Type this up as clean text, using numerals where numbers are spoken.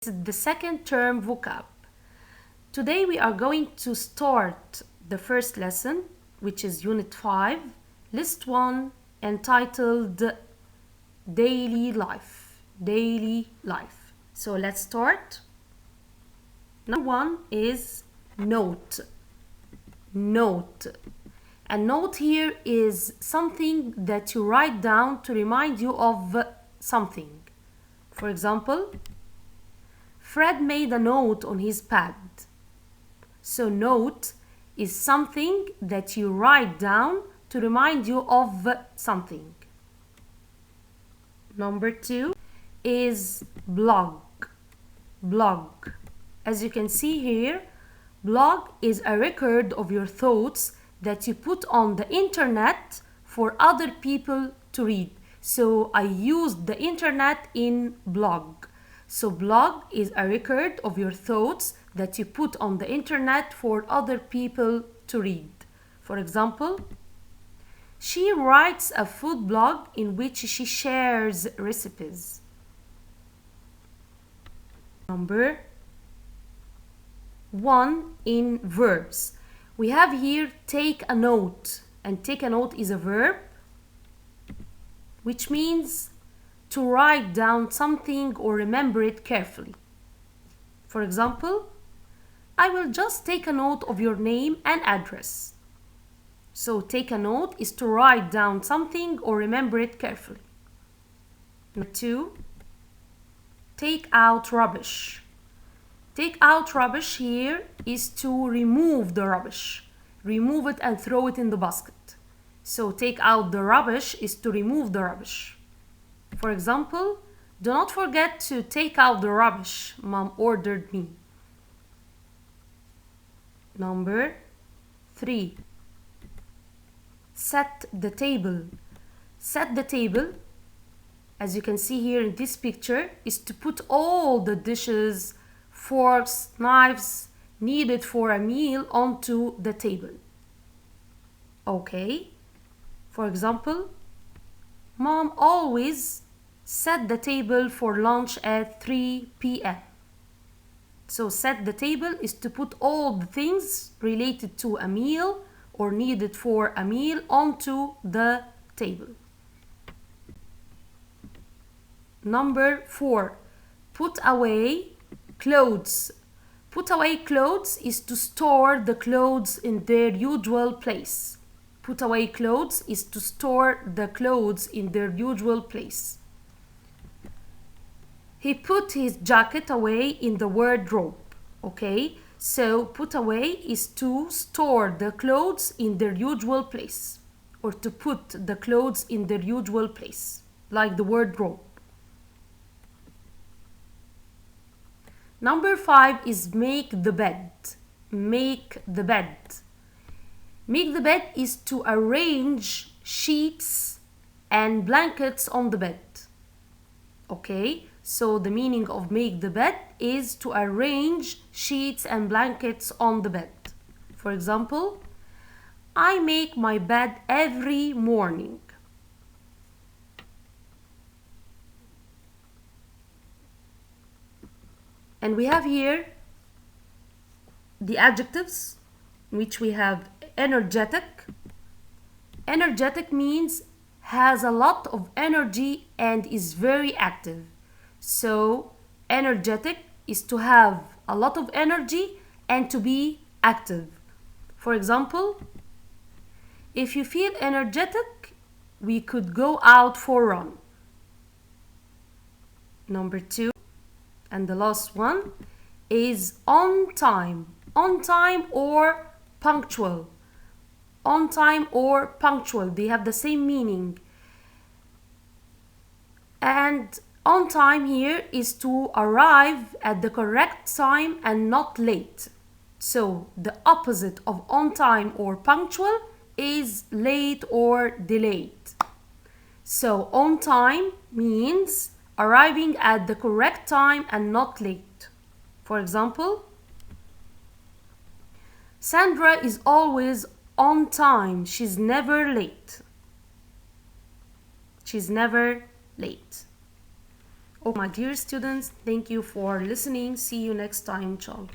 the second term vocab. Today we are going to start the first lesson, which is Unit 5, List 1, entitled Daily Life. Daily Life. So let's start. Number 1 is note. Note. A note here is something that you write down to remind you of something. For example, Fred made a note on his pad. So note is something that you write down to remind you of something. Number 2 is blog. Blog. As you can see here, blog is a record of your thoughts that you put on the internet for other people to read. So I used the internet in blog. So blog is a record of your thoughts that you put on the internet for other people to read. For example, she writes a food blog in which she shares recipes. Number 1 in verbs. We have here take a note, and take a note is a verb which means to write down something or remember it carefully. For example, I will just take a note of your name and address. So take a note is to write down something or remember it carefully. Number 2, take out rubbish. Take out rubbish here is to remove the rubbish. Remove it and throw it in the basket. So take out the rubbish is to remove the rubbish. For example, do not forget to take out the rubbish, Mom ordered me. Number 3, set the table. Set the table, as you can see here in this picture, is to put all the dishes, forks, knives needed for a meal onto the table. Okay. For example, Mom always set the table for lunch at 3 p.m. So set the table is to put all the things related to a meal or needed for a meal onto the table. Number 4, put away clothes. Put away clothes is to store the clothes in their usual place. Put away clothes is to store the clothes in their usual place. He put his jacket away in the wardrobe. Okay, so put away is to store the clothes in their usual place, or to put the clothes in their usual place, like the wardrobe. Number 5 is make the bed. Make the bed. Make the bed is to arrange sheets and blankets on the bed. Okay, so the meaning of make the bed is to arrange sheets and blankets on the bed. For example, I make my bed every morning. And we have here the adjectives, which we have energetic. Energetic means has a lot of energy and is very active. So energetic is to have a lot of energy and to be active. For example, if you feel energetic, we could go out for a run. Number 2, and the last one, is on time. On time or punctual. On time or punctual, they have the same meaning. And on time here is to arrive at the correct time and not late. So the opposite of on time or punctual is late or delayed. So on time means arriving at the correct time and not late. For example, Sandra is always on time. She's never late. She's never late. Oh, my dear students, thank you for listening. See you next time, inshallah.